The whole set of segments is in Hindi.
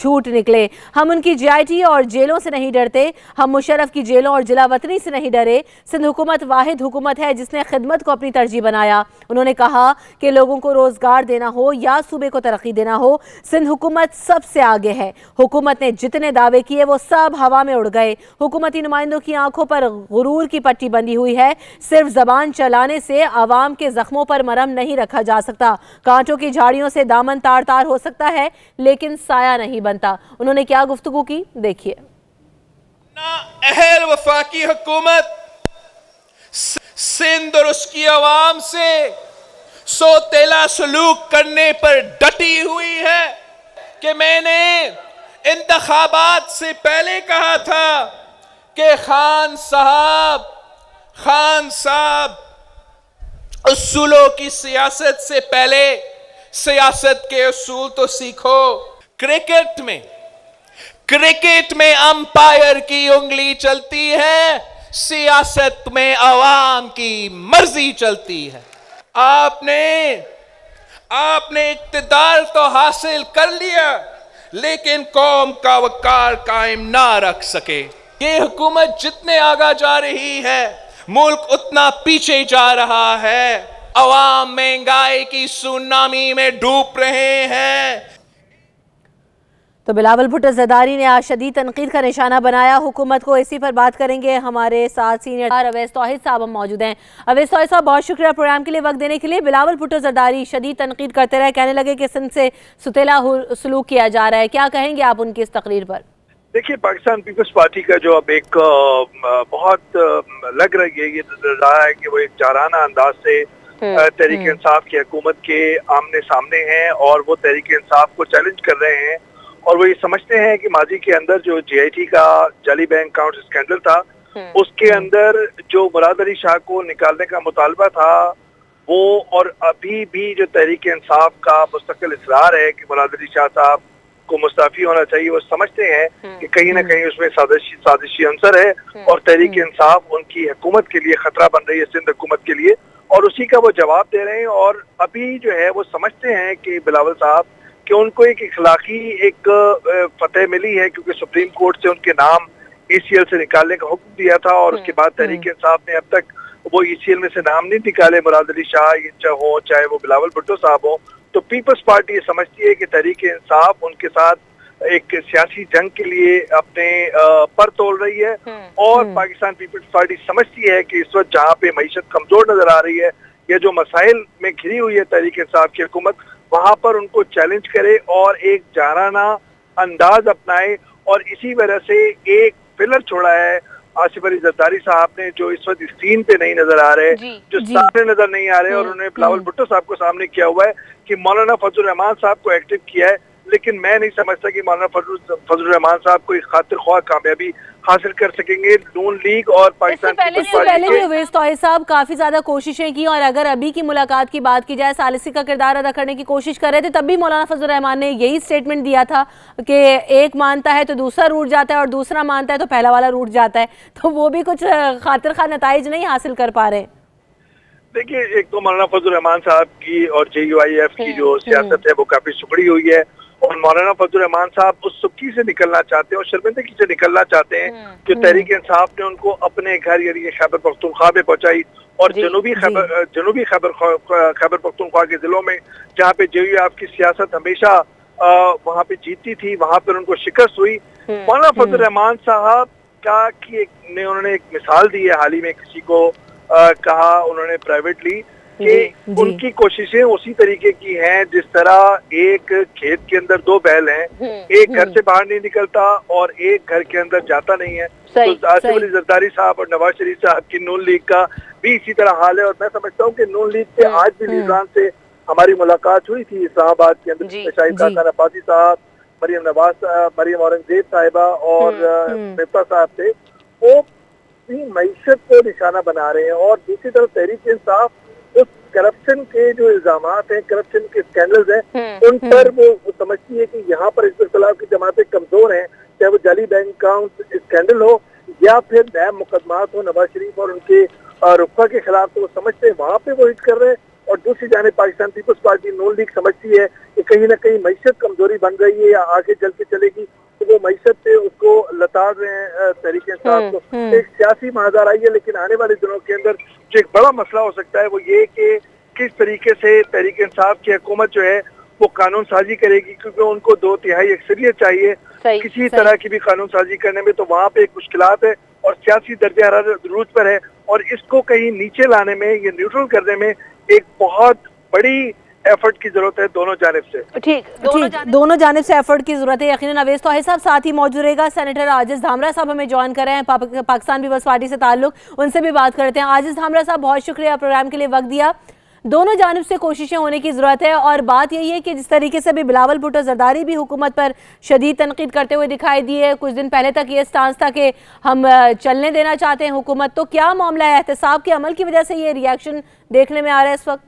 झूठ निकले। हम उनकी जीआईटी और जेलों से नहीं डरते, हम मुशर्रफ की जेलों और जिला वतनी से नहीं डरे। सिंध हुकूमत वाहिद हुकूमत है जिसने खिदमत को अपनी तरजीह बनाया। उन्होंने कहा कि लोगों को रोजगार देना हो या सूबे को तरक्की देना हो, सिंध हुकूमत सबसे आगे है। हुकूमत ने जितने दावे किए वो सब हवा में उड़ गए। हुकूमती नुमाइंदों की आंखों पर गुरूर की पट्टी बंधी हुई है। सिर्फ जबान चलाने से आवाम के जख्मों पर मरहम नहीं रखा जा सकता। कांटों की झाड़ियों से दामन तार तार हो सकता है लेकिन साया नहीं बनता। उन्होंने क्या गुफ्तगू की, देखिए। अहल वफाकी हुकूमत सिंध और उसकी आवाम से सोतेला सलूक करने पर डटी हुई है कि मैंने इंतखाबात से पहले कहा था कि खान साहब उसूलों की सियासत से पहले सियासत के उसूल तो सीखो। क्रिकेट में अंपायर की उंगली चलती है, सियासत में अवाम की मर्जी चलती है। आपने इक्तिदार तो हासिल कर लिया लेकिन कौम का वकार कायम ना रख सके। ये हुकूमत जितने आगा जा रही है मुल्क उतना पीछे जा रहा है। अवाम महंगाई की सुनामी में डूब रहे हैं। तो बिलावल भुट्टो ज़रदारी ने आज शदीद तनकीद का निशाना बनाया हुकूमत को। इसी पर बात करेंगे। हमारे साथ सीनियर अवैस तौहीद साहब हम मौजूद हैं। अवैस तौहीद साहब, बहुत शुक्रिया प्रोग्राम के लिए वक्त देने के लिए। बिलावल भुट्टो ज़रदारी शदीद तनकीद करते रहे, कहने लगे कि सिंध से सुतेला सलूक किया जा रहा है। क्या कहेंगे आप उनकी इस तकरीर पर? देखिए, पाकिस्तान पीपल्स पार्टी का जो अब एक बहुत लग रही है, ये नजर रहा है कि वो एक जाराना अंदाज से तहरीक इंसाफ की हुकूमत के आमने सामने हैं और वो तहरीक इंसाफ को चैलेंज कर रहे हैं। और वो ये समझते हैं कि माजी के अंदर जो जीआईटी का जाली बैंक अकाउंट स्कैंडल था उसके अंदर जो मुराद अली शाह को निकालने का मुतालबा था वो, और अभी भी जो तहरीक इंसाफ का मुस्तकिल इसरार है कि मुराद अली शाह साहब को मुस्ताफी होना चाहिए, वो समझते हैं कि कहीं ना कहीं उसमें साजिशी अंसर है और तहरीक इंसाफ उनकी हुकूमत के लिए खतरा बन रही है, सिंध हुकूमत के लिए, और उसी का वो जवाब दे रहे हैं। और अभी जो है वो समझते हैं कि बिलावल साहब कि उनको एक इखलाकी एक फतेह मिली है क्योंकि सुप्रीम कोर्ट से उनके नाम ईसीएल से निकालने का हुक्म दिया था और उसके बाद तहरीक इंसाफ ने अब तक वो ईसीएल में से नाम नहीं निकाले, मुराद अली शाह हो चाहे वो बिलावल भुट्टो साहब हो। तो पीपल्स पार्टी ये समझती है कि तहरीक इंसाफ उनके साथ एक सियासी जंग के लिए अपने पर तोल रही है और पाकिस्तान पीपल्स पार्टी समझती है कि इस वक्त जहाँ पे मईशत कमजोर नजर आ रही है या जो मसाइल में घिरी हुई है तहरीक इंसाफ की हुकूमत, वहां पर उनको चैलेंज करे और एक जाराना अंदाज अपनाए। और इसी वजह से एक पिलर छोड़ा है आसिफ अली ज़रदारी साहब ने, जो इस वक्त स्क्रीन पे नहीं नजर आ रहे, जो सामने नजर नहीं आ रहे, और उन्होंने बिलावल भुट्टो साहब को सामने किया हुआ है कि मौलाना फजल रहमान साहब को एक्टिव किया है। लेकिन मैं नहीं समझता कि मौलाना फजल रहमान साहब कोई खातिर ख्वाह कामयाबी हासिल कर सकेंगे। नून लीग और पाकिस्तान पहले साहब काफी ज्यादा कोशिशें की और अगर अभी की मुलाकात की बात की जाए सालिसी का किरदार अदा करने की कोशिश कर रहे थे, तब भी मौलाना फजल रहमान ने यही स्टेटमेंट दिया था कि एक मानता है तो दूसरा रूठ जाता है और दूसरा मानता है तो पहला वाला रूठ जाता है। तो वो भी कुछ खातिर खा नताइज नहीं हासिल कर पा रहे। देखिए, एक तो मौलाना फजल रहमान साहब की और JUIF की जो सियासत है वो काफी सुखड़ी हुई है और मौलाना फजल रहमान साहब उस सुखी से निकलना चाहते हैं और शर्मिंदगी से निकलना चाहते हैं जो तहरीक इंसाफ ने उनको अपने घर यानी खैबर पख्तूनख्वा में पहुंचाई और जनूबी खैबर पख्तूनख्वा के जिलों में जहाँ पे JUIF की सियासत हमेशा वहाँ पे जीतती थी, वहाँ पर उनको शिकस्त हुई। मौलाना फजल रहमान साहब का की उन्होंने एक मिसाल दी है, हाल ही में किसी को कहा उन्होंने प्राइवेटली कि उनकी कोशिशें उसी तरीके की हैं जिस तरह एक खेत के अंदर दो बैल हैं, एक घर से बाहर नहीं निकलता और एक घर के अंदर जाता नहीं है। तो आसिफ अली ज़रदारी साहब और नवाज शरीफ साहब की नून लीग का भी इसी तरह हाल है और मैं समझता हूँ कि नून लीग के आज भी लीडरान से हमारी मुलाकात हुई थी इस्लामाबाद के अंदर, शाहिद खान अब्बासी साहब, मरियम औरंगजेब साहिबा और मिफ्ता साहब थे, वो भी मईशत को निशाना बना रहे हैं। और दूसरी तरफ तहरीक इंसाफ उस करप्शन के जो इल्जामात हैं, करप्शन के स्कैंडल्स हैं, उन पर वो समझती है कि यहाँ पर हिज़्बुल खिलाफ की जमातें कमजोर हैं, चाहे वो जाली बैंक अकाउंट स्कैंडल हो या फिर नया मुकदमात हो नवाज शरीफ और उनके रुखा के खिलाफ, तो वो समझते हैं वहाँ पे वो हिट कर रहे हैं और दूसरी जानिब पाकिस्तान पीपल्स पार्टी नून लीग समझती है कि कहीं ना कहीं मईशत कमजोरी बन रही है या आगे चल के चलेगी, तो वो मईशत से उसको लताड़ रहे हैं तहरीक इंसाफ को। एक सियासी महाजार आई है, लेकिन आने वाले दिनों के अंदर जो एक बड़ा मसला हो सकता है वो ये कि किस तरीके से तहरीक इंसाफ की हुकूमत जो है वो कानून साजी करेगी, क्योंकि उनको 2/3 अक्सरियत चाहिए किसी तरह की भी कानून साजी करने में। तो वहाँ पे एक मुश्किलात है और सियासी दर्जा हरारत रूज पर है, और इसको कहीं नीचे लाने में, ये न्यूट्रल करने में एक बहुत बड़ी एफर्ट की जरूरत है दोनों जानिब से। ठीक, दोनों जानिब से एफर्ट की जरूरत है यकीनन। अवेस तौहीर साहब साथ ही मौजूद रहेगा। सेनेटर आजिज धामरा साहब हमें ज्वाइन कर रहे हैं, पाकिस्तान पीपल्स पार्टी से ताल्लुक, उनसे भी बात करते हैं। आजिज धामरा साहब बहुत शुक्रिया प्रोग्राम के लिए वक्त दिया। दोनों जानिब से कोशिशें होने की ज़रूरत है, और बात यही है कि जिस तरीके से भी बिलावल भुट्टो जरदारी भी हुकूमत पर शदीद तनकीद करते हुए दिखाई दिए, कुछ दिन पहले तक ये स्टांस था कि हम चलने देना चाहते हैं हुकूमत, तो क्या मामला है? एहतसाब के अमल की वजह से ये रिएक्शन देखने में आ रहा है इस वक्त?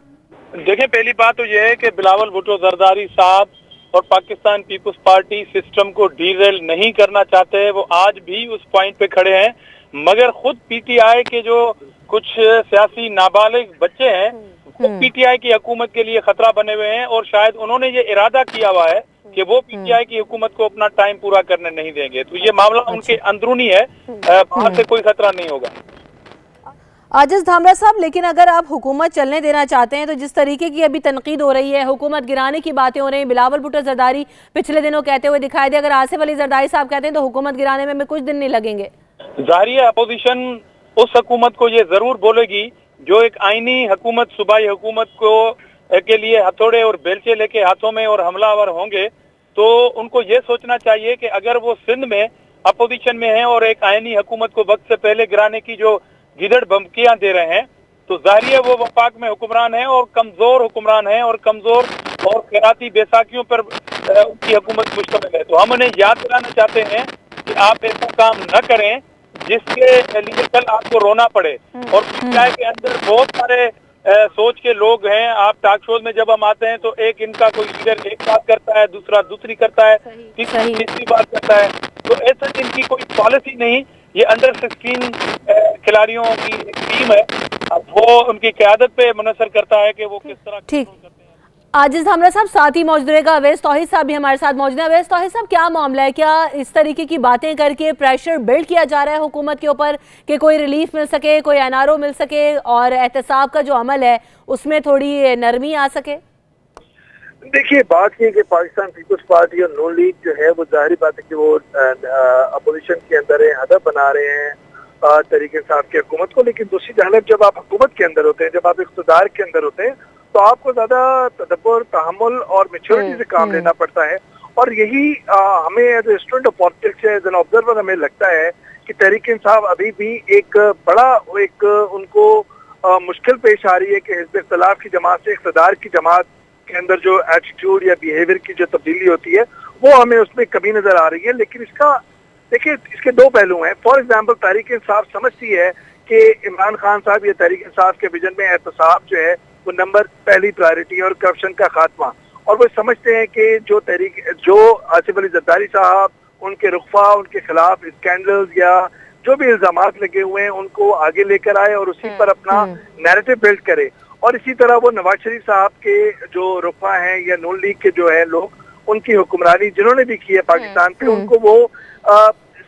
देखिए, पहली बात तो यह है कि बिलावल भुट्टो जरदारी साहब और पाकिस्तान पीपल्स पार्टी सिस्टम को डीरेल नहीं करना चाहते हैं। वो आज भी उस पॉइंट पे खड़े हैं, मगर खुद पीटीआई के जो कुछ सियासी नाबालिग बच्चे हैं वो पीटीआई की हुकूमत के लिए खतरा बने हुए हैं, और शायद उन्होंने ये इरादा किया हुआ है कि वो पीटीआई की हुकूमत को अपना टाइम पूरा करने नहीं देंगे। तो ये मामला उनके अंदरूनी है, बाहर से कोई खतरा नहीं होगा। आजिज धामरा साहब, लेकिन अगर आप हुकूमत चलने देना चाहते हैं तो जिस तरीके की अभी तनकीद हो रही है, हुकूमत गिराने की बातें हो रही हैं, बिलावल भुट्टो जरदारी पिछले दिनों कहते हुए दिखाई दे, अगर आसिफ अली जरदारी साहब कहते हैं तो हुकूमत गिराने में कुछ दिन नहीं लगेंगे। जाहिर है अपोजिशन उस हुकूमत को ये जरूर बोलेगी जो एक आईनी हुकूमत, सूबाई हुकूमत को के लिए हथौड़े और बेलचे लेके हाथों में और हमलावर होंगे, तो उनको ये सोचना चाहिए कि अगर वो सिंध में अपोजिशन में है और एक आईनी हुकूमत को वक्त से पहले गिराने की जो गिदड़ धमकियां दे रहे हैं, तो जाहिर है वो वफाक में हुक्मरान है और कमजोर हुक्मरान है, और कमजोर और खैराती बैसाखियों पर उनकी हुकूमत मुश्तमिल है। तो हम उन्हें याद दिलाना चाहते हैं कि आप ऐसा काम न करें जिसके लिए कल आपको रोना पड़े। और पीटीआई के अंदर बहुत सारे सोच के लोग हैं। आप टॉक शोज में जब हम आते हैं तो एक इनका कोई लीडर एक बात करता है, दूसरा दूसरी करता है, तीसरी बात करता है। तो ऐसा इनकी कोई पॉलिसी नहीं, ये अंडर 16 खिलाड़ियों की एक टीम है, वो उनकी क़यादत पे मुनसर करता है कि वो किस तरह करते हैं। आजिज धामरा साहब साथ ही मौजूद रहेगा। अवेस तौहीर साहब भी हमारे साथ मौजूद है। अवेस तौहीर साहब, क्या मामला है? क्या इस तरीके की बातें करके प्रेशर बिल्ड किया जा रहा है हुकूमत के ऊपर कि कोई रिलीफ मिल सके, कोई एनआरओ मिल सके और एहतसाब का जो अमल है उसमें थोड़ी नरमी आ सके? देखिए, बात ये कि पाकिस्तान पीपल्स पार्टी और नून लीग जो है वो जाहिर बात है कि वो अपोजिशन के अंदर है, हदफ बना रहे हैं तहरीक इंसाफ की हुकूमत को। लेकिन दूसरी जानिब जब आप हुकूमत के अंदर होते हैं, जब आप इक़्तिदार के अंदर होते हैं, तो आपको ज्यादा तदब्बर, तहम्मुल और मैच्योरिटी से काम लेना पड़ता है। और यही हमें as a student of politics, as an observer हमें लगता है कि तहरीक इंसाफ अभी भी एक बड़ा उनको मुश्किल पेश आ रही है कि हिज़्ब इख्तिलाफ की जमात से इक़्तिदार की जमात के अंदर जो एटीट्यूड या बिहेवियर की जो तब्दीली होती है वो हमें उसमें कमी नजर आ रही है। लेकिन इसका देखिए, इसके दो पहलू हैं। फॉर एग्जाम्पल, तहरीक इंसाफ समझती है कि इमरान खान साहब या तहरीक इंसाफ के विजन में एहतसाब जो है वो नंबर पहली प्रायोरिटी है और करप्शन का खात्मा। और वो समझते हैं कि जो आसिफ अली जरदारी साहब, उनके रुखफा, उनके खिलाफ स्कैंडल्स या जो भी इल्जामात लगे हुए हैं उनको आगे लेकर आए और उसी पर अपना नैरेटिव बिल्ड करे। और इसी तरह वो नवाज शरीफ साहब के जो रुखफा हैं या नून लीग के जो है लोग, उनकी हुक्मरानी जिन्होंने भी की है पाकिस्तान पे, उनको वो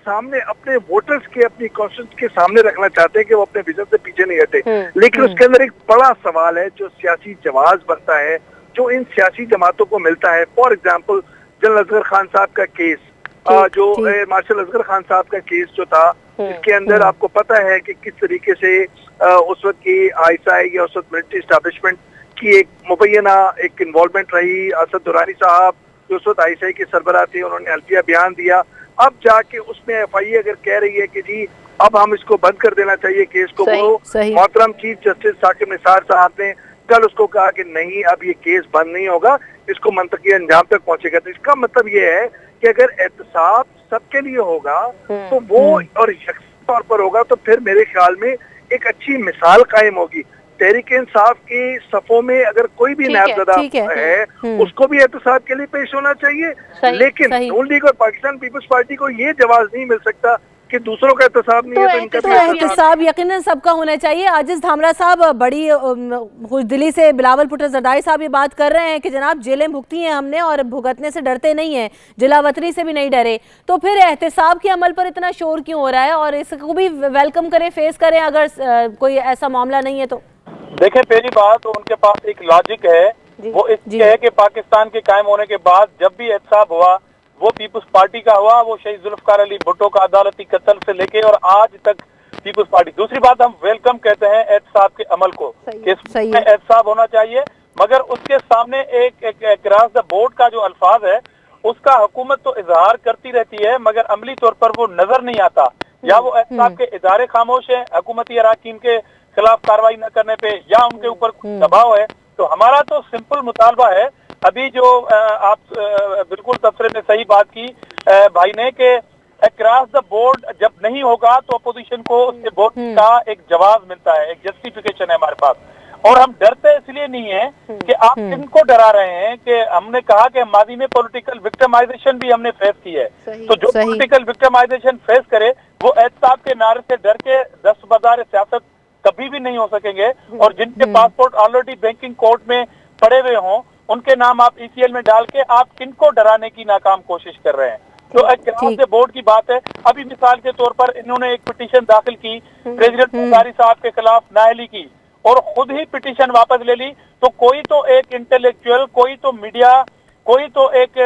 सामने अपने वोटर्स के, अपनी कॉन्स्टिट्यूंसी के सामने रखना चाहते हैं कि वो अपने विजन से पीछे नहीं हटे। लेकिन उसके अंदर एक बड़ा सवाल है जो सियासी जवाब बनता है, जो इन सियासी जमातों को मिलता है। For example, general Asgar Khan साहब का केस, जो मार्शल असगर खान साहब का केस जो था, इसके अंदर आपको पता है कि किस तरीके से उस वक्त की आईएसआई या उस वक्त मिलिट्री एस्टैब्लिशमेंट की एक मुबैना एक इन्वॉल्वमेंट रही। असद दुरानी साहब जो उस वक्त आईएसआई के सरबराह थे, उन्होंने हल्फिया बयान दिया। अब जाके उसमें एफआईए अगर कह रही है कि जी अब हम इसको बंद कर देना चाहिए केस को, वो मोहतरम चीफ जस्टिस साकिब निसार साहब ने कल उसको कहा कि नहीं, अब ये केस बंद नहीं होगा, इसको मंतकी अंजाम तक पहुंचेगा। तो इसका मतलब ये है कि अगर एहतसाब सबके लिए होगा तो वो और यकसा तौर पर होगा, तो फिर मेरे ख्याल में एक अच्छी मिसाल कायम होगी। तहरीक इंसाफ की सफों में अगर कोई भी नामजदा है उसको भी एहतसाब के लिए पेश होना चाहिए। लेकिन नून लीग और पाकिस्तान पीपल्स पार्टी को ये जवाब नहीं मिल सकता कि दूसरों का एहतसाब नहीं है तो इनका तो एहतसाब यकीनन सबका होना चाहिए। आजिज धामरा साहब बड़ी खुशदिली से बिलावल भुट्टो जरदारी साहब ये बात कर रहे हैं कि जनाब जेलें भुगती हैं हमने और भुगतने से डरते नहीं है, जिलावतनी से भी नहीं डरे, तो फिर एहतसाब के अमल पर इतना शोर क्यों हो रहा है? और इसको भी वेलकम करें, फेस करें अगर कोई ऐसा मामला नहीं है तो। देखें, पहली बात तो उनके पास एक लॉजिक है, वो इसलिए है कि पाकिस्तान के कायम होने के बाद जब भी एहतसाब हुआ वो पीपुल्स पार्टी का हुआ, वो शहीद जुल्फकार अली भुट्टो का अदालती कत्ल से लेके और आज तक पीपुल्स पार्टी। दूसरी बात, हम वेलकम कहते हैं एहतसाब के अमल को, इसमें एहतसाब होना चाहिए, मगर उसके सामने एक क्रॉस द बोर्ड का जो अल्फाज है उसका हुकूमत तो इजहार करती रहती है मगर अमली तौर पर वो नजर नहीं आता। या वो एहतसाब के इदारे खामोश है हुकूमती अराकीन के खिलाफ कार्रवाई न करने पे, या उनके ऊपर दबाव है। तो हमारा तो सिंपल मुतालबा है, अभी जो आप बिल्कुल तबसरे में सही बात की भाई ने कि अक्रॉस द बोर्ड जब नहीं होगा तो अपोजिशन को उसके वोट का एक जवाब मिलता है, एक जस्टिफिकेशन है हमारे पास। और हम डरते इसलिए नहीं है कि आप किनको डरा रहे हैं, कि हमने कहा कि माजी में पॉलिटिकल विक्टिमाइजेशन भी हमने फेस की है, तो जो पॉलिटिकल विक्टिमाइजेशन फेस करे वो एहतसाब के नारे से डर के दस्तबरदार सियासत कभी भी नहीं हो सकेंगे। और जिनके पासपोर्ट ऑलरेडी बैंकिंग कोर्ट में पड़े हुए हों उनके नाम आप ECL में डाल के आप किनको डराने की नाकाम कोशिश कर रहे हैं। तो एक बोर्ड की बात है। अभी मिसाल के तौर पर इन्होंने एक पिटीशन दाखिल की प्रेसिडेंट जरदारी साहब के खिलाफ नाअहली की और खुद ही पिटीशन वापस ले ली। तो कोई तो एक इंटेलेक्चुअल, कोई तो मीडिया, कोई तो एक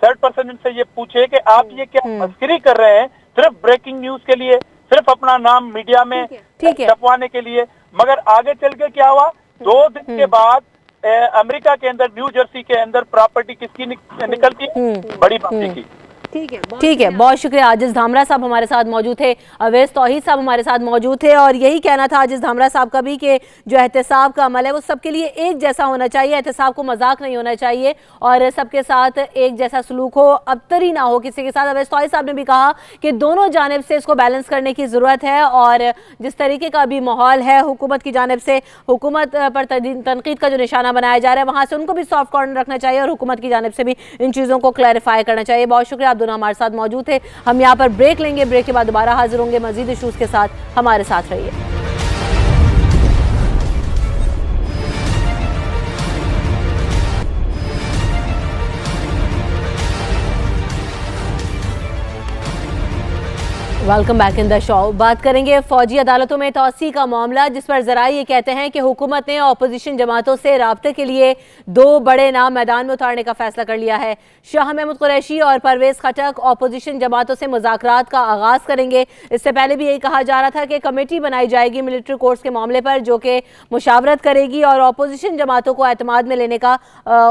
थर्ड पर्सन इनसे ये पूछे कि आप ये क्या मस्करी कर रहे हैं सिर्फ ब्रेकिंग न्यूज के लिए, सिर्फ अपना नाम मीडिया में छपवाने के लिए। मगर आगे चल के क्या हुआ, 2 दिन के बाद अमेरिका के अंदर न्यू जर्सी के अंदर प्रॉपर्टी किसकी निकलती, बड़ी बात की। ठीक है, बहुत शुक्रिया। आजिज धामरा साहब हमारे साथ मौजूद थे, अवैस तौहीद साहब हमारे साथ मौजूद थे और यही कहना था आजिज धामरा साहब का भी कि जो एहतसाब का अमल है वो सबके लिए एक जैसा होना चाहिए, एहतसाब को मजाक नहीं होना चाहिए और सबके साथ एक जैसा सलूक हो, अबतरी ना हो किसी के साथ। अवैस तौहीद साहब ने भी कहा कि दोनों जानिब से इसको बैलेंस करने की ज़रूरत है और जिस तरीके का अभी माहौल है हुकूमत की जानिब से, हुकूमत पर तनकीद का जो निशाना बनाया जा रहा है वहाँ से उनको भी सॉफ्ट कॉर्नर रखना चाहिए और हुकूमत की जानिब से भी इन चीज़ों को क्लैरिफाई करना चाहिए। बहुत शुक्रिया, दोनों हमारे साथ मौजूद थे। हम यहाँ पर ब्रेक लेंगे, ब्रेक के बाद दोबारा हाजिर होंगे मजीद इश्यूज के साथ, हमारे साथ रहिए। Welcome back in the show. बात करेंगे फौजी अदालतों में तोसी का मामला, जिस पर जराये ये कहते हैं कि हुकूमत ने अपोजिशन जमातों से राब्ते के लिए 2 बड़े नाम मैदान में उतारने का फैसला कर लिया है। शाह महमूद कुरैशी और परवेज खटक अपोजिशन जमातों से मुज़ाकरात का आगाज़ करेंगे। इससे पहले भी यही कहा जा रहा था कि कमेटी बनाई जाएगी मिलिट्री कोर्स के मामले पर जो कि मुशावरत करेगी और अपोजिशन जमातों को एतमाद में लेने का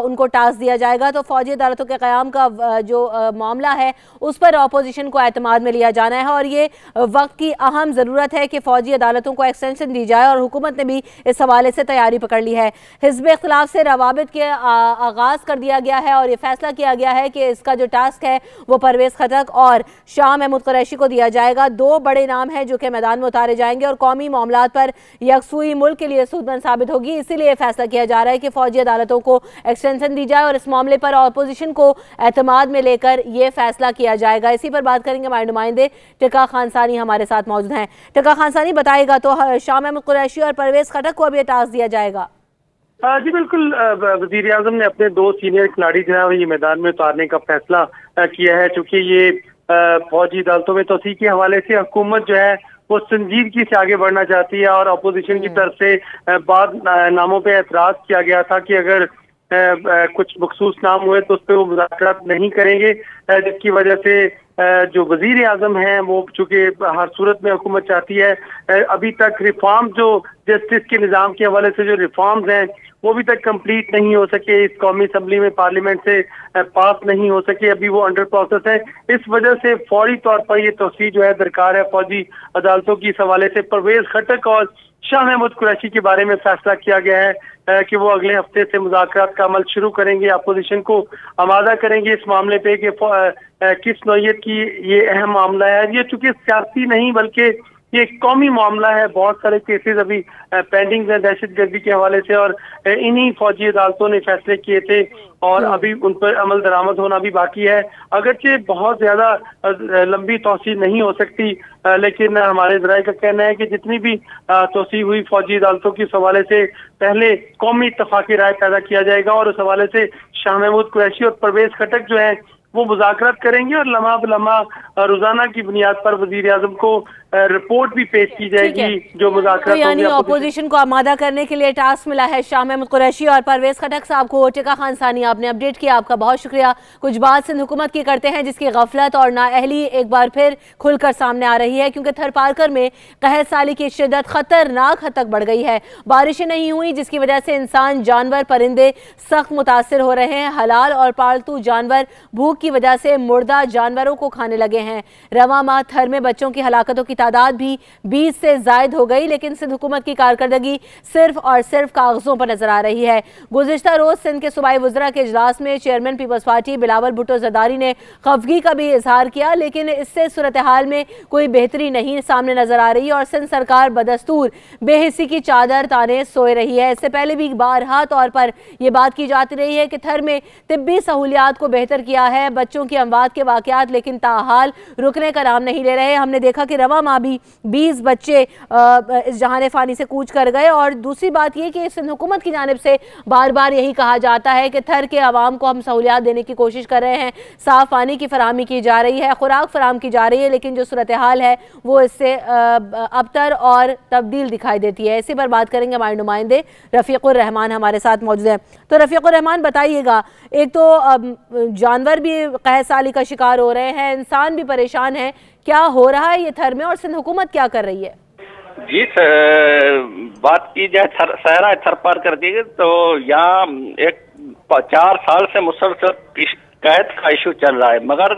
उनको टास्क दिया जाएगा। तो फौजी अदालतों के क़याम का जो मामला है उस पर अपोजिशन को एतमाद में लिया जाना है और ये वक्त की अहम ज़रूरत है कि फौजी अदालतों को एक्सटेंशन दी जाए और हुकूमत ने भी इस हवाले से तैयारी पकड़ ली है। हिज़्ब इख्तिलाफ से रवाबित के आगाज़ कर दिया गया है और ये फैसला किया गया है कि इसका जो टास्क है वो परवेज खटक और शाह महमूद कुरैशी को दिया जाएगा। 2 बड़े नाम हैं जो कि मैदान में उतारे जाएंगे और कौमी मामलात पर यकसुई मुल्क के लिए सूदमंद साबित होगी। इसीलिए फैसला किया जा रहा है कि फौजी अदालतों को एक्सटेंशन दी जाए और इस मामले पर अपोजिशन को एतमाद में लेकर ये फैसला किया जाएगा। इसी पर बात करेंगे हमारे नुमाइंदे टिका खानसानी हमारे साथ मौजूद हैं। टिका खानसानी बताएगा, तो शाह महमूद कुरैशी और परवेज खटक को अब ये टास्क दिया जाएगा? जी बिल्कुल, वजीर आजम ने अपने 2 सीनियर खिलाड़ी जो है ये मैदान में उतारने का फैसला किया है। चूंकि ये फौजी अदालतों में तोसी के हवाले से हुकूमत जो है वो संजीदगी से आगे बढ़ना चाहती है और अपोजिशन की तरफ से बाद नामों पे एतराज किया गया था कि अगर कुछ मखसूस नाम हुए तो उस पर वो मुज़ाकरात नहीं करेंगे, जिसकी वजह से जो वजीर आजम हैं वो चूंकि हर सूरत में हुकूमत चाहती है, अभी तक रिफॉर्म जो जस्टिस के निज़ाम के हवाले से जो रिफॉर्म्स हैं वो अभी तक कंप्लीट नहीं हो सके, इस कौमी असम्बली में पार्लियामेंट से पास नहीं हो सके, अभी वो अंडर प्रोसेस है। इस वजह से फौरी तौर पर ये तोसी जो है दरकार है फौजी अदालतों की। इस हवाले से परवेज खटक और शाह महमूद कुरैशी के बारे में फैसला किया गया है कि वो अगले हफ्ते से मुज़ाकरात का अमल शुरू करेंगे, अपोजिशन को आमादा करेंगे इस मामले पे कि किस नौयत की ये अहम मामला है। ये चूंकि सियासी नहीं बल्कि ये एक कौमी मामला है। बहुत सारे केसेस अभी पेंडिंग है दहशतगर्दी के हवाले से, और इन्हीं फौजी अदालतों ने फैसले किए थे और अभी उन पर अमल दरामद होना भी बाकी है। अगरचे बहुत ज्यादा लंबी तोसी नहीं हो सकती, लेकिन हमारे ज़राए का कहना है कि जितनी भी तोसी हुई फौजी अदालतों की हवाले से पहले कौमी इत्तफाकी राय पैदा किया जाएगा और उस हवाले से शाह महमूद कुरैशी और परवेज खटक जो है वो मुज़ाकरात करेंगे और लम्हा ब लम्हा रोजाना की बुनियाद पर वजीर आज़म को रिपोर्ट भी पेश की जाएगी जो मुज़ाकरात तो यानी अपोजिशन को आमादा करने के लिए टास्क मिला है शाह महमूद कुरैशी और परवेज खटक साहब को। टिका खान सानी आपने अपडेट किया, आपका बहुत शुक्रिया। कुछ बात सिंध हुकूमत की करते हैं जिसकी गफलत और नाअहली एक बार फिर खुलकर सामने आ रही है, क्योंकि थरपारकर में कहत साली की शिद्दत खतरनाक हद तक बढ़ गई है। बारिशें नहीं हुई जिसकी वजह से इंसान, जानवर, परिंदे सख्त मुतासर हो रहे हैं। हलाल और पालतू जानवर भूख की वजह से मुर्दा जानवरों को खाने लगे हैं। रवां माह थर में बच्चों की हलाकतों की तादाद भी 20 से जायद हो गई, लेकिन सिंध हुकूमत की कारकर्दगी सिर्फ और सिर्फ कागजों पर नजर आ रही है। गुज़िश्ता रोज सिंध के सूबाई वज़रा के इजलास में चेयरमैन पीपल्स पार्टी बिलावल भुट्टो जरदारी ने खफगी का भी इजहार किया, लेकिन इससे सूरत हाल में कोई बेहतरी नहीं सामने नजर आ रही और सिंध सरकार बदस्तूर बेहिस्सी की चादर ताने सोए रही है। इससे पहले भी बारहा तौर पर यह बात की जाती रही है कि थर में तिब्बी सहूलियात को बेहतर किया है बच्चों की अमवात के वाकयात, लेकिन ताहाल रुकने का नाम नहीं ले रहे। हमने देखा कि रवा माह भी 20 बच्चे इस जहान फानी से कूच कर गए। और दूसरी बात यह कि सिंध हुकूमत की जानिब से बार बार यही कहा जाता है कि थर के अवाम को हम सहूलियात देने की कोशिश कर रहे हैं, साफ पानी की फराहमी की जा रही है, खुराक फराहम की जा रही है, लेकिन जो सूरत हाल है वो इससे अबतर और तब्दील दिखाई देती है। इसी पर बात करेंगे, हमारे नुमाइंदे रफ़ीक़ुर रहमान हमारे साथ मौजूद हैं। तो रफ़ीक़ुर रहमान बताइएगा, एक तो जानवर भी कहत साली का शिकार हो रहे हैं, इंसान भी परेशान है, क्या हो रहा है ये थर में और सिंध हुकूमत क्या कर रही है? जी बात की जाए सहरा थरपारकर की तो यहाँ एक 4 साल से मुसलसल कैद का इशू चल रहा है, मगर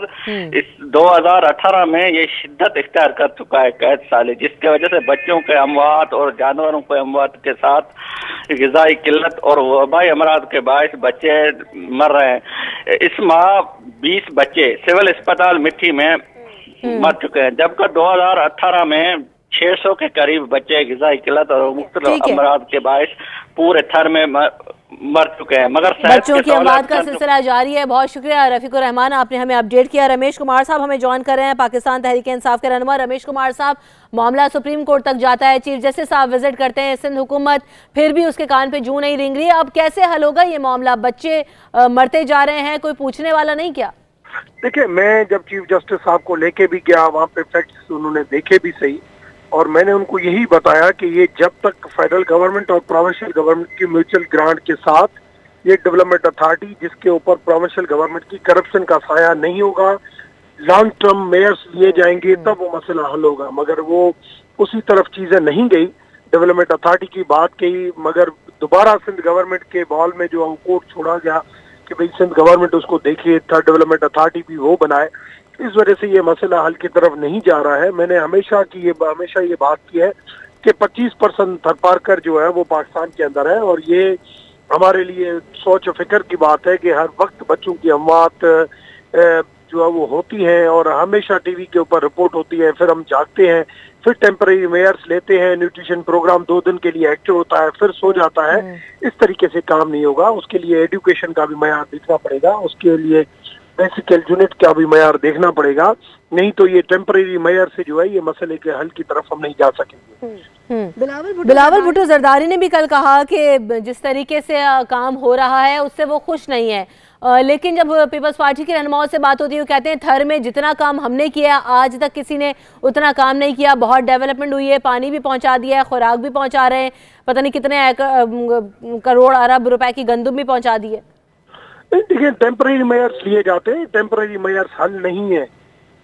इस 2018 में ये शिद्दत इख्तियार कर चुका है कैद साली, जिसके वजह से बच्चों के अमवात और जानवरों के अमवात के साथ गिज़ाई किल्लत और वबाई अमराज के बायस बच्चे मर रहे हैं। इस माह 20 बच्चे सिविल अस्पताल मिट्टी में मर चुके हैं, जबकि 2018 में 600 के करीब बच्चे गिज़ाई किल्लत और मुख्तलिफ अमराज के बायस पूरे थर में मर चुके हैं, मगर बच्चों की अमवात का सिलसिला जारी है। बहुत शुक्रिया रफ़ीक़ुर रहमान, आपने हमें अपडेट किया। रमेश कुमार साहब हमें ज्वाइन कर रहे हैं, पाकिस्तान तहरीक इंसाफ के रहनुमा। रमेश कुमार साहब, मामला सुप्रीम कोर्ट तक जाता है, चीफ जस्टिस साहब विजिट करते हैं, सिंध हुकूमत फिर भी उसके कान पे जूं नहीं रेंग रही। अब कैसे हल होगा ये मामला? बच्चे मरते जा रहे हैं, कोई पूछने वाला नहीं क्या? देखिए, मैं जब चीफ जस्टिस साहब को लेके भी गया, वहाँ पे फैक्ट्स उन्होंने देखे भी सही, और मैंने उनको यही बताया कि ये जब तक फेडरल गवर्नमेंट और प्रोविंशियल गवर्नमेंट की म्यूचुअल ग्रांट के साथ ये डेवलपमेंट अथॉरिटी जिसके ऊपर प्रोविंशियल गवर्नमेंट की करप्शन का साया नहीं होगा, लॉन्ग टर्म मेयर्स लिए जाएंगे, तब वो मसला हल होगा। मगर वो उसी तरफ चीजें नहीं गई, डेवलपमेंट अथॉरिटी की बात कही, मगर दोबारा सिंध गवर्नमेंट के बॉल में जो कोर्ट छोड़ा गया कि भाई सिंध गवर्नमेंट उसको देखिए, थर्ड डेवलपमेंट अथॉरिटी भी वो बनाए, इस वजह से ये मसला हल की तरफ नहीं जा रहा है। मैंने हमेशा ये बात की है कि 25% थरपारकर जो है वो पाकिस्तान के अंदर है, और ये हमारे लिए सोच फिक्र की बात है कि हर वक्त बच्चों की अमवात जो है वो होती है और हमेशा टीवी के ऊपर रिपोर्ट होती है, फिर हम जागते हैं, फिर टेम्परेरी मेयर्स लेते हैं, न्यूट्रिशन प्रोग्राम 2 दिन के लिए एक्टिव होता है, फिर सो जाता है। इस तरीके से काम नहीं होगा, उसके लिए एजुकेशन का भी मयार देखना पड़ेगा, उसके लिए बेसिक यूनिट का भी मयार देखना पड़ेगा, नहीं तो ये टेम्परेरी मेयर से जो है ये मसले के हल की तरफ हम नहीं जा सकेंगे। बिलावल भुट्टो जरदारी ने भी कल कहा कि जिस तरीके से काम हो रहा है उससे वो खुश नहीं है, लेकिन जब पीपल्स पार्टी के रहनुमाओं से बात होती है वो कहते हैं थर में जितना काम हमने किया आज तक किसी ने उतना काम नहीं किया, बहुत डेवलपमेंट हुई है, पानी भी पहुंचा दिया है, खुराक भी पहुंचा रहे हैं, पता नहीं कितने करोड़ अरब रुपए की गंदुम भी पहुंचा दी है। देखिए, टेम्परेरी मेयर्स लिए जाते हैं, टेम्परेरी मेयर्स हल नहीं है।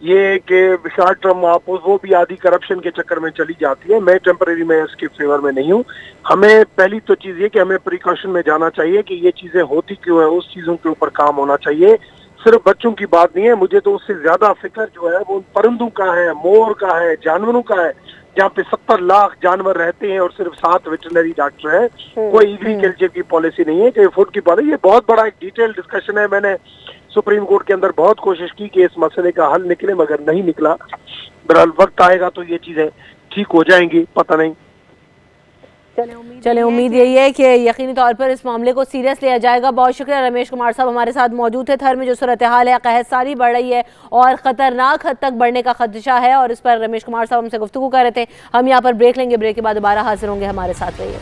ये कि शॉर्ट टर्म आप वो भी आधी करप्शन के चक्कर में चली जाती है। मैं टेम्परेरी मेयर्स के फेवर में नहीं हूँ। हमें पहली तो चीज ये कि हमें प्रिकॉशन में जाना चाहिए कि ये चीजें होती क्यों है, उस चीजों के ऊपर काम होना चाहिए। सिर्फ बच्चों की बात नहीं है, मुझे तो उससे ज्यादा फिक्र जो है वो परिंदों का है, मोर का है, जानवरों का है, जहाँ पे 70 लाख जानवर रहते हैं और सिर्फ 7 वेटरनरी डॉक्टर हैं। कोई एग्रीकल्चर की पॉलिसी नहीं है कि फूड की पॉलिसी। ये बहुत बड़ा एक डिटेल डिस्कशन है। मैंने सुप्रीम कोर्ट के अंदर बहुत कोशिश की कि इस मसले का हल निकले, मगर नहीं निकला। बहरहाल वक्त आएगा तो ये चीजें ठीक हो जाएंगे, पता नहीं। चले उम्मीद यही है कि यकीनी तौर पर इस मामले को सीरियस लिया जाएगा। बहुत शुक्रिया रमेश कुमार साहब हमारे साथ मौजूद थे। थर में जो सूरत हाल है, कहत सारी बढ़ रही है और ख़तरनाक हद तक बढ़ने का खदशा है, और इस पर रमेश कुमार साहब हमसे गुफ्तगू कर रहे थे। हम यहाँ पर ब्रेक लेंगे, ब्रेक के बाद दोबारा हाजिर होंगे, हमारे साथ रहिए।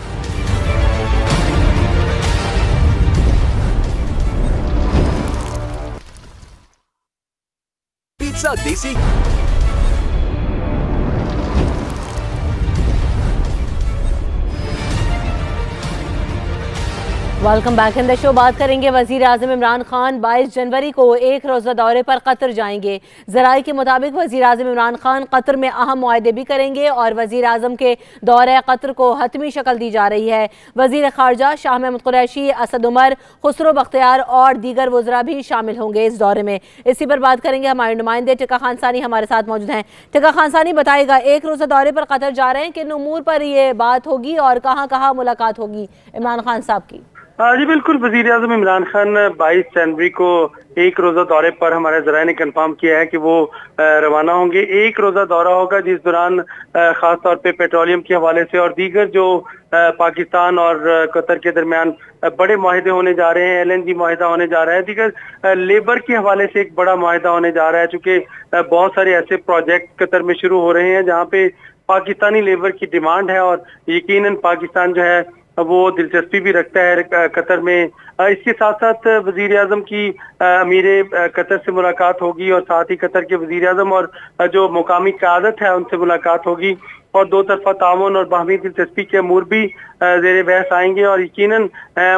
पिज़्ज़ा देसी welcome back in the show. बात करेंगे वजीर आजम इमरान खान 22 जनवरी को एक रोज़ा दौरे पर कतर जाएंगे। ज़राए के मुताबिक वजीर आजम इमरान खान कतर में अहम मुआहदे भी करेंगे और वजीर आजम के दौरे कतर को हतमी शक्ल दी जा रही है। वजीर खारजा शाह महमूद कुरैशी, असद उमर, खुसरो बख्तियार और दीगर वज़रा भी शामिल होंगे इस दौरे में। इसी पर बात करेंगे हमारे नुमाइंदे टिका खान सानी हमारे साथ मौजूद हैं। टिका खान सानी बताएगा, एक रोज़ा दौरे पर कतर जा रहे हैं, किन उमूर पर ये बात होगी और कहाँ कहाँ मुलाकात होगी इमरान खान साहब की? जी बिल्कुल, वजीर आजम इमरान खान 22 जनवरी को एक रोज़ा दौरे पर हमारे ज़राए ने कंफर्म किया है कि वो रवाना होंगे। एक रोज़ा दौरा होगा जिस दौरान ख़ास तौर पे पेट्रोलियम के हवाले से और दीगर जो पाकिस्तान और कतर के दरमियान बड़े माहिदे होने जा रहे हैं, LNG माहिदा होने जा रहा है, दीगर लेबर के हवाले से एक बड़ा माहिदा होने जा रहा है, चूँकि बहुत सारे ऐसे प्रोजेक्ट कतर में शुरू हो रहे हैं जहाँ पे पाकिस्तानी लेबर की डिमांड है और यकीनन पाकिस्तान जो है वो दिलचस्पी भी रखता है कतर में। इसके साथ साथ वजीर आजम की अमीर कतर से मुलाकात होगी और साथ ही कतर के वजीर आजम और जो मुकामी क़यादत है उनसे मुलाकात होगी और दो तरफा ताउन और बाहमी दिलचस्पी के अमूर भी ज़ेर बहस आएंगे और यकीनन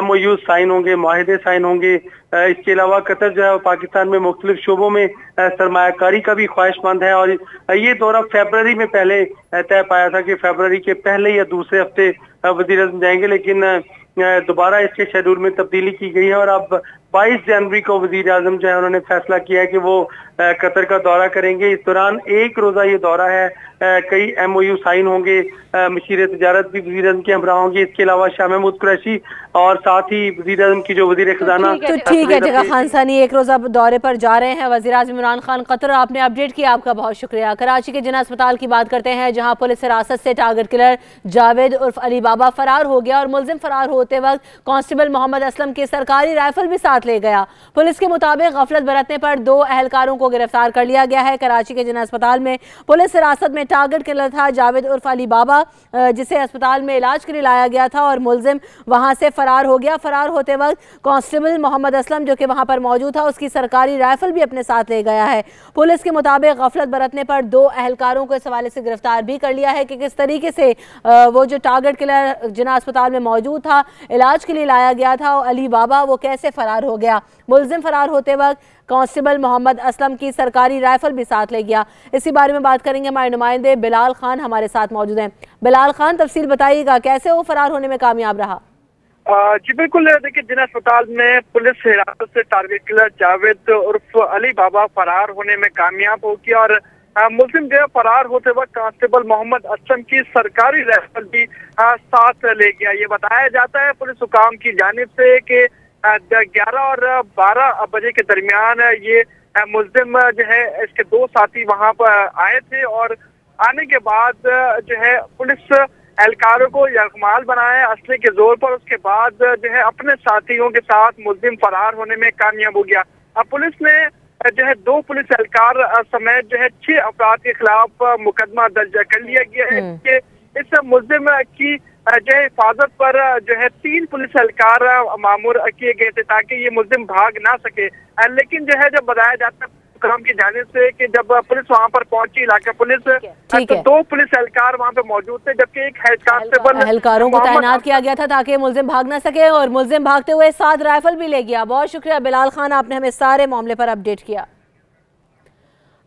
MOU साइन होंगे, माहिदे साइन होंगे। इसके अलावा कतर जो है पाकिस्तान में मुख्तलिफ शोबों में सरमायाकारी का भी ख्वाहिशमंद है और ये दौरा फरवरी में पहले तय पाया था कि फरवरी के पहले या दूसरे हफ्ते वज़ीर आज़म जाएंगे, लेकिन दोबारा इसके शेड्यूल में तब्दीली की गई है और अब 22 जनवरी को वज़ीर आज़म जो है उन्होंने फैसला किया है कि वो कतर का दौरा करेंगे। इस दौरान एक रोज़ा ये दौरा है, कई MOU साइन होंगे, मशीर तजारत भी वज़ीर आज़म के हमरा होंगे। इसके अलावा शाह महमूद कुरैशी और साथ ही वज़ीर आज़म की जो वज़ीर खजाना। तो ठीक है टिका खान सानी एक रोज़ा दौरे पर जा रहे हैं वज़ीर आज़म इमरान खान कतर। आपने अपडेट किया, आपका बहुत शुक्रिया। कराची के जिना अस्पताल की बात करते हैं जहाँ पुलिस हिरासत से टारगेट किलर जावेद उर्फ अली बाबा फरार हो गया और मुलजिम फरार होते वक्त कांस्टेबल मोहम्मद असलम की सरकारी राइफल भी साथ ले गया। पुलिस के मुताबिक गफलत बरतने पर 2 अहलकारों को गिरफ्तार कर लिया गया है। कराची के जिना अस्पताल में पुलिस हिरासत में टारगेट किलर था जावेद उर्फ अली बाबा, जिसे अस्पताल में इलाज के लिए लाया गया था और मुलजिम वहां से फरार हो गया। फरार होते वक्त कांस्टेबल मोहम्मद असलम जो कि वहां पर मौजूद था उसकी सरकारी राइफल भी अपने साथ ले गया है। पुलिस के मुताबिक गफलत बरतने पर 2 अहलकारों को इस हवाले से गिरफ्तार भी कर लिया है कि किस तरीके से वो जो टारगेट किलर जिना अस्पताल में मौजूद था, इलाज के लिए लाया गया था, और अली बाबा वो कैसे फरार हो गया। मुलजिम फरार होते वक्त कांस्टेबल मोहम्मद असलम की सरकारी राइफल भी साथ ले गया। इसी बारे में बात करेंगे, हमारे नुमाइंदे बिलाल खान हमारे साथ मौजूद हैं। बिलाल खान, तफसील बताइएगा, कैसे वो फरार होने में कामयाब रहा? जी बिल्कुल, देखिए जिना अस्पताल में पुलिस हिरासत से टारगेट किलर जावेद उर्फ अली बाबा फरार होने में कामयाब हो गया और मुलजिम जो है फरार होते वक्त कांस्टेबल मोहम्मद असलम की सरकारी राइफल भी साथ ले गया। ये बताया जाता है पुलिस हुकाम की जानिब से कि 11 और 12 बजे के दरमियान ये मुलजिम जो है इसके 2 साथी वहां पर आए थे और आने के बाद जो है पुलिस एहलकारों को यरगमाल बनाया असले के जोर पर। उसके बाद जो है अपने साथियों के साथ मुलजिम फरार होने में कामयाब हो गया। अब पुलिस ने जो है 2 पुलिस एहलकार समेत जो है 6 अफराद के खिलाफ मुकदमा दर्ज कर लिया गया है कि इस मुलजिम की जो है हिफाजत पर जो है 3 पुलिस एहलकार मामूर किए गए थे ताकि ये मुलजिम भाग ना सके। लेकिन जो है जब बताया जाता है काम की जाने से कि जब पुलिस वहां पर पहुंची, इलाका पुलिस, तो 2 पुलिस एहलकार वहां पे मौजूद थे जबकि एक हेड कांस्टेबल एहलकारों को तैनात किया गया था ताकि मुलजिम भाग ना सके और मुलजिम भागते हुए साथ राइफल भी ले गया। बहुत शुक्रिया बिलाल खान, आपने हमें सारे मामले पर अपडेट किया।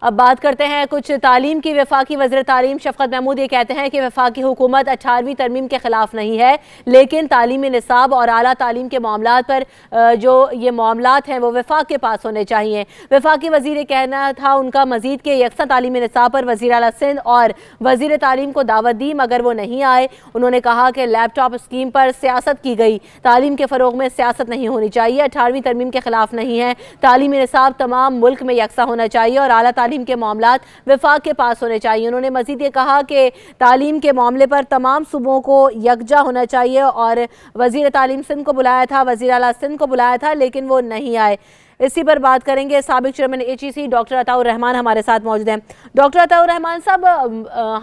अब बात करते हैं कुछ तालीम की। वफाकी वज़ीर तालीम शफकत महमूद ये कहते हैं कि वफाकी हुकूमत 18वीं तरमीम के खिलाफ नहीं है, लेकिन तालीमी निसाब और आला तालीम के मामलात पर जो ये मामलात हैं वो वफाक के पास होने चाहिए। वफाकी वज़ीर ये कहना था उनका मजीद के यकसा तालीमी निसाब पर वज़ीर आला सिंध और वज़ीर तालीम को दावत दी मगर वो नहीं आए। उन्होंने कहा कि लैपटॉप स्कीम पर सियासत की गई, तालीम के फ़रोग में सियासत नहीं होनी चाहिए। 18वीं तरमीम के खिलाफ नहीं है, तालीमी निसाब तमाम मुल्क में यकसा होना चाहिए और आला तालीम के मामलात वफाक के पास होने चाहिए। उन्होंने मजीद ये कहा कि तालीम के मामले पर तमाम सूबों को यकजा होना चाहिए और वजीर तालीम सिंध को बुलाया था, वजीर आला सिंध को बुलाया था, लेकिन वो नहीं आए। इसी पर बात करेंगे। साबिक chairman HEC doctor Ataur Rahman हमारे साथ मौजूद हैं। डॉक्टर अताउर रहमान साहब,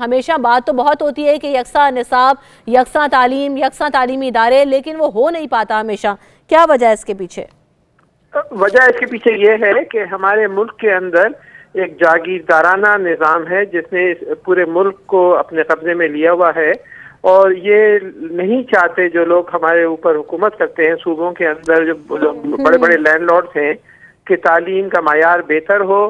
हमेशा बात तो बहुत होती है कि यकसा निसाब, यकसा तालीम, यकसा तालीमी इदारे, लेकिन वो हो नहीं पाता हमेशा। क्या वजह है इसके पीछे? वजह इसके पीछे ये है कि हमारे मुल्क के अंदर एक जागीरदाराना निज़ाम है जिसने पूरे मुल्क को अपने कब्जे में लिया हुआ है, और ये नहीं चाहते जो लोग हमारे ऊपर हुकूमत करते हैं सूबों के अंदर, जो बड़े बड़े लैंडलॉर्ड्स हैं, कि तालीम का मायार बेहतर हो,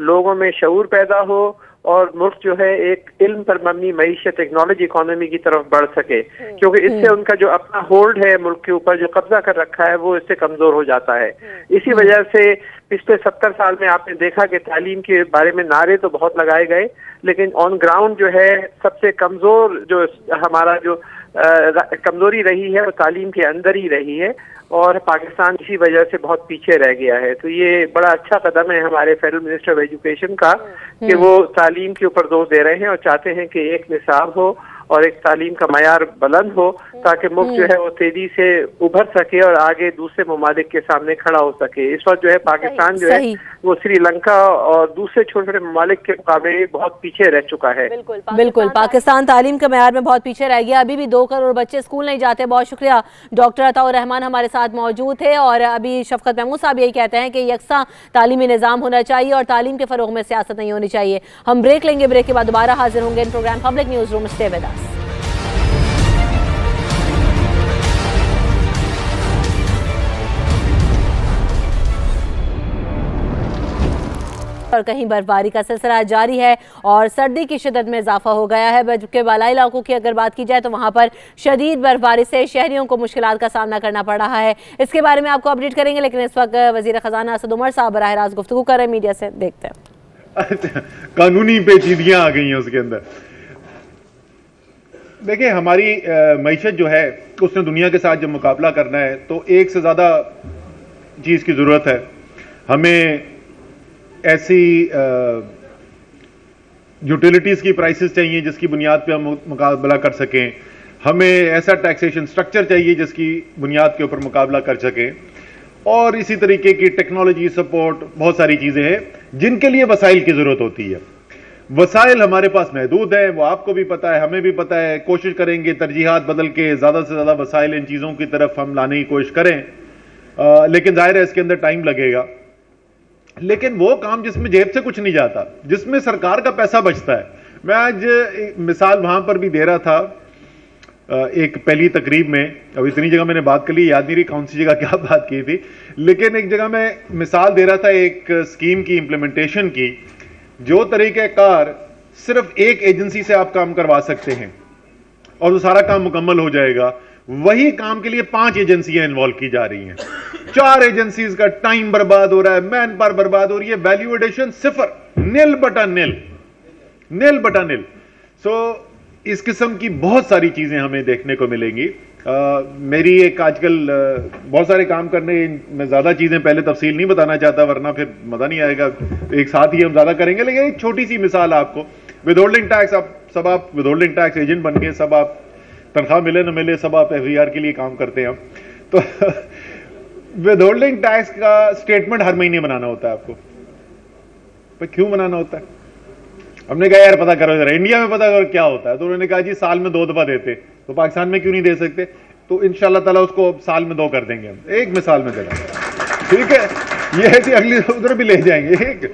लोगों में शऊर पैदा हो और मुल्क जो है एक इल्म पर मबनी मईशत टेक्नोलॉजी इकोनॉमी की तरफ बढ़ सके, क्योंकि इससे उनका जो अपना होल्ड है मुल्क के ऊपर, जो कब्जा कर रखा है, वो इससे कमजोर हो जाता है। इसी वजह से पिछले 70 साल में आपने देखा कि तालीम के बारे में नारे तो बहुत लगाए गए, लेकिन ऑन ग्राउंड जो है सबसे कमजोर जो हमारा जो कमजोरी रही है वो तालीम के अंदर ही रही है, और पाकिस्तान इसी वजह से बहुत पीछे रह गया है। तो ये बड़ा अच्छा कदम है हमारे फेडरल मिनिस्टर ऑफ एजुकेशन का कि वो तालीम के ऊपर जोर दे रहे हैं और चाहते हैं कि एक निसाब हो और एक तालीम का मयार बुलंद हो, ताकि मुल्क जो है वो तेजी से उभर सके और आगे दूसरे ममालिक के सामने खड़ा हो सके। इस वक्त जो है पाकिस्तान जो है वो श्रीलंका और दूसरे छोटे छोटे ममालिक के मुकाबले बहुत पीछे रह चुका है। बिल्कुल पाकिस्तान तालीम के मयार में बहुत पीछे रह गया। अभी भी 2 करोड़ बच्चे स्कूल नहीं जाते। बहुत शुक्रिया, डॉक्टर अताउर रहमान हमारे साथ मौजूद थे। और अभी शफकत महमूद साहब यही कहते हैं कि यकसा तालीमी निज़ाम होना चाहिए और तालीम के फरोग में सियासत नहीं होनी चाहिए। हम ब्रेक लेंगे, ब्रेक के बाद दोबारा हाजिर होंगे in programme public news room. Stay with us. और कहीं बर्फबारी का सिलसिला जारी है और सर्दी की शिद्दत में इजाफा हो गया है। जबकि बालाई इलाकों की अगर बात की जाए तो वहां पर शदीद बर्फबारी से शहरियों को मुश्किलात का सामना करना पड़ रहा है। इसके बारे में आपको अपडेट करेंगे, लेकिन इस वक्त वजीर खजाना असद उमर साहब बराह रास्त गुफ्तगू कर रहे हैं मीडिया से। देखते हैं। कानूनी पेचीदियां आ गई हैं उसके अंदर। देखिए, हमारी मईशत जो है उसने दुनिया के साथ जब मुकाबला करना है तो एक से ज्यादा चीज की जरूरत है। हमें ऐसी यूटिलिटीज की प्राइसेस चाहिए जिसकी बुनियाद पे हम मुकाबला कर सकें। हमें ऐसा टैक्सेशन स्ट्रक्चर चाहिए जिसकी बुनियाद के ऊपर मुकाबला कर सकें, और इसी तरीके की टेक्नोलॉजी सपोर्ट, बहुत सारी चीजें हैं जिनके लिए वसाइल की जरूरत होती है। वसाइल हमारे पास महदूद है, वो आपको भी पता है, हमें भी पता है। कोशिश करेंगे तरजीहात बदल के ज्यादा से ज्यादा वसाइल इन चीजों की तरफ हम लाने की कोशिश करें, लेकिन जाहिर है इसके अंदर टाइम लगेगा। लेकिन वो काम जिसमें जेब से कुछ नहीं जाता, जिसमें सरकार का पैसा बचता है। मैं आज मिसाल वहां पर भी दे रहा था एक पहली तकरीब में। अब इतनी जगह मैंने बात कर ली, याद नहीं रही कौन सी जगह क्या बात की थी, लेकिन एक जगह मैं मिसाल दे रहा था एक स्कीम की इंप्लीमेंटेशन की, जो तरीक़ेकार सिर्फ एक एजेंसी से आप काम करवा सकते हैं और वो सारा काम मुकम्मल हो जाएगा। वही काम के लिए 5 एजेंसियां इन्वॉल्व की जा रही हैं। 4 एजेंसीज का टाइम बर्बाद हो रहा है, मैन पावर बर्बाद हो रही है, वैल्यू एडिशन 0, नील बटा नील। सो इस किस्म की बहुत सारी चीजें हमें देखने को मिलेंगी। मेरी एक आजकल बहुत सारे काम करने में ज्यादा चीजें पहले तफसील नहीं बताना चाहता, वरना फिर मजा नहीं आएगा। एक साथ ही हम ज्यादा करेंगे, लेकिन एक छोटी सी मिसाल आपको, विदहोल्डिंग टैक्स। सब आप विदहोल्डिंग टैक्स एजेंट बन गए, सब आप तनख्वाह मिले न मिले सब आप FVR के लिए काम करते हैं। तो विदहोल्डिंग टैक्स का स्टेटमेंट हर महीने बनाना होता है आपको। पर क्यों बनाना होता है? हमने कहा यार पता करो जरा, इंडिया में पता करो क्या होता है। तो उन्होंने कहा जी साल में 2 दफा देते, तो पाकिस्तान में क्यों नहीं दे सकते? तो इंशाल्लाह ताला उसको साल में 2 कर देंगे हम। एक मिसाल में दे रहा हूं, ठीक है? ये है कि अगली उधर भी ले जाएंगे। एक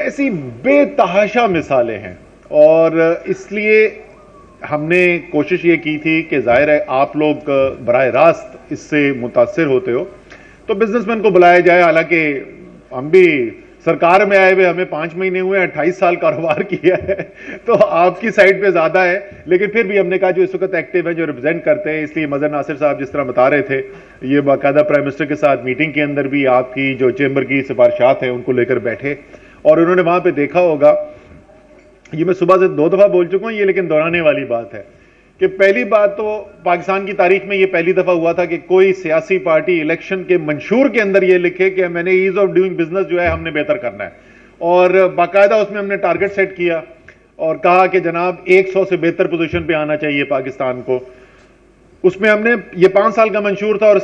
ऐसी बेतहाशा मिसालें हैं, और इसलिए हमने कोशिश ये की थी कि जाहिर है आप लोग बराह रास्त इससे मुतासिर होते हो, तो बिजनेसमैन को बुलाया जाए। हालांकि हम भी सरकार में आए हुए हमें 5 महीने हुए, 28 साल कारोबार किया है, तो आपकी साइड पे ज्यादा है। लेकिन फिर भी हमने कहा जो इस वक्त एक्टिव है, जो रिप्रेजेंट करते हैं, इसलिए मजहर नासिर साहब जिस तरह बता रहे थे, ये बाकायदा प्राइम मिनिस्टर के साथ मीटिंग के अंदर भी आपकी जो चेंबर की सिफारिशात है उनको लेकर बैठे, और उन्होंने वहां पर देखा होगा, ये मैं सुबह से 2 दफा बोल चुका हूं, ये लेकिन दोहराने वाली बात है कि पहली बात तो पाकिस्तान की तारीख में ये पहली दफा हुआ था कि कोई सियासी पार्टी इलेक्शन के मंशूर के अंदर ये लिखे कि मैंने ईज ऑफ डूइंग बिजनेस जो है हमने बेहतर करना है, और बाकायदा उसमें हमने टारगेट सेट किया और कहा कि जनाब 100 से बेहतर पोजीशन पे आना चाहिए पाकिस्तान को। उसमें हमने ये 5 साल का मंशूर था और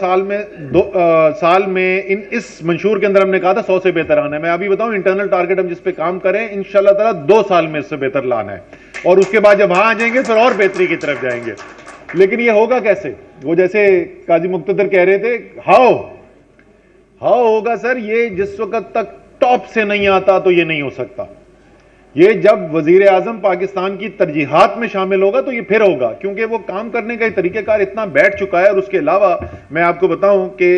साल में इस मंशूर के अंदर हमने कहा था 100 से बेहतर आना है। मैं अभी बताऊं इंटरनल टारगेट हम जिस पे काम करें इंशाल्लाह ताला 2 साल में इससे बेहतर लाना है और उसके बाद जब वहां आ जाएंगे फिर और बेहतरी की तरफ जाएंगे। लेकिन ये होगा कैसे? वो जैसे काजी मुक्तदर कह रहे थे हाउ होगा सर, ये जिस वक्त तक टॉप से नहीं आता तो ये नहीं हो सकता। ये जब वजीर आजम पाकिस्तान की तरजीहात में शामिल होगा तो ये फिर होगा, क्योंकि वो काम करने का तरीकेकार इतना बैठ चुका है। और उसके अलावा मैं आपको बताऊं कि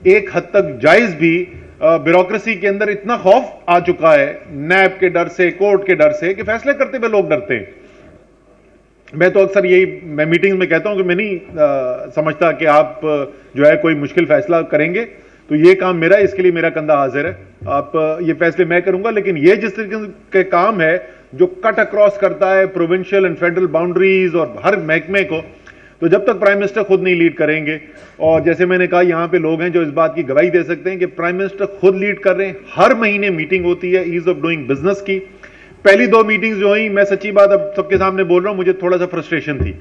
एक हद तक जायज भी ब्यूरोक्रेसी के अंदर इतना खौफ आ चुका है, नैब के डर से, कोर्ट के डर से, कि फैसले करते हुए लोग डरते हैं। मैं तो अक्सर मैं मीटिंग में कहता हूं कि मैं नहीं समझता कि आप जो है कोई मुश्किल फैसला करेंगे, तो ये काम मेरा, इसके लिए मेरा कंधा हाजिर है। आप ये फैसले मैं करूंगा, लेकिन ये जिस तरीके के काम है जो कट अक्रॉस करता है प्रोविंशियल एंड फेडरल बाउंड्रीज और हर महकमे को, तो जब तक प्राइम मिनिस्टर खुद नहीं लीड करेंगे, और जैसे मैंने कहा यहाँ पे लोग हैं जो इस बात की गवाही दे सकते हैं कि प्राइम मिनिस्टर खुद लीड कर रहे हैं। हर महीने मीटिंग होती है ईज ऑफ डूइंग बिजनेस की। पहली 2 मीटिंग्स जो हुई, मैं सच्ची बात अब सबके सामने बोल रहा हूं, मुझे थोड़ा सा फ्रस्ट्रेशन थी,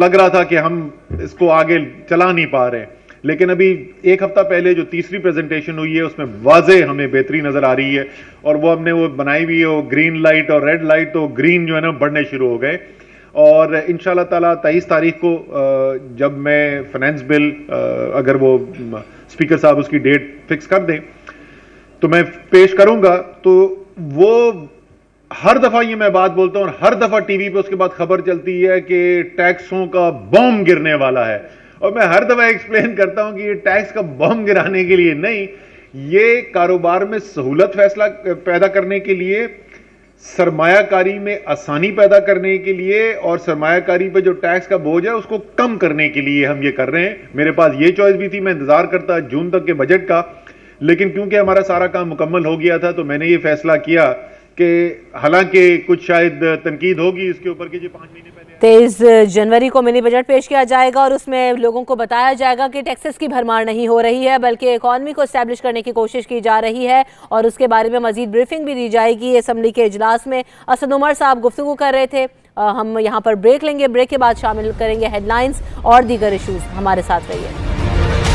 लग रहा था कि हम इसको आगे चला नहीं पा रहे। लेकिन अभी 1 हफ्ता पहले जो तीसरी प्रेजेंटेशन हुई है उसमें वाजे हमें बेहतरी नजर आ रही है, और वो हमने वो बनाई हुई है, वो ग्रीन लाइट और रेड लाइट, तो ग्रीन जो है ना बढ़ने शुरू हो गए। और इंशाल्लाह ताला 23 तारीख को जब मैं फाइनेंस बिल, अगर वो स्पीकर साहब उसकी डेट फिक्स कर दें तो मैं पेश करूंगा, तो वो हर दफा ये मैं बात बोलता हूं और हर दफा टीवी पे उसके बाद खबर चलती है कि टैक्सों का बम गिरने वाला है, और मैं हर दफा एक्सप्लेन करता हूं कि ये टैक्स का बम गिराने के लिए नहीं, ये कारोबार में सहूलत पैदा करने के लिए, सरमायाकारी में आसानी पैदा करने के लिए, और सरमायाकारी पे जो टैक्स का बोझ है उसको कम करने के लिए हम ये कर रहे हैं। मेरे पास ये चॉइस भी थी, मैं इंतजार करता जून तक के बजट का, लेकिन क्योंकि हमारा सारा काम मुकम्मल हो गया था तो मैंने ये फैसला किया कि हालांकि कुछ शायद तनकीद होगी इसके ऊपर कि जो 5 महीने पहले 23 जनवरी को मिनी बजट पेश किया जाएगा और उसमें लोगों को बताया जाएगा कि टैक्सेस की भरमार नहीं हो रही है, बल्कि इकॉनमी को एस्टैब्लिश करने की कोशिश की जा रही है, और उसके बारे में मजीद ब्रीफिंग भी दी जाएगी। असम्बली के इजलास में असद उमर साहब गुफ्तगू कर रहे थे। हम यहाँ पर ब्रेक लेंगे, ब्रेक के बाद शामिल करेंगे हेडलाइंस और दीगर इशूज़। हमारे साथ रहिए।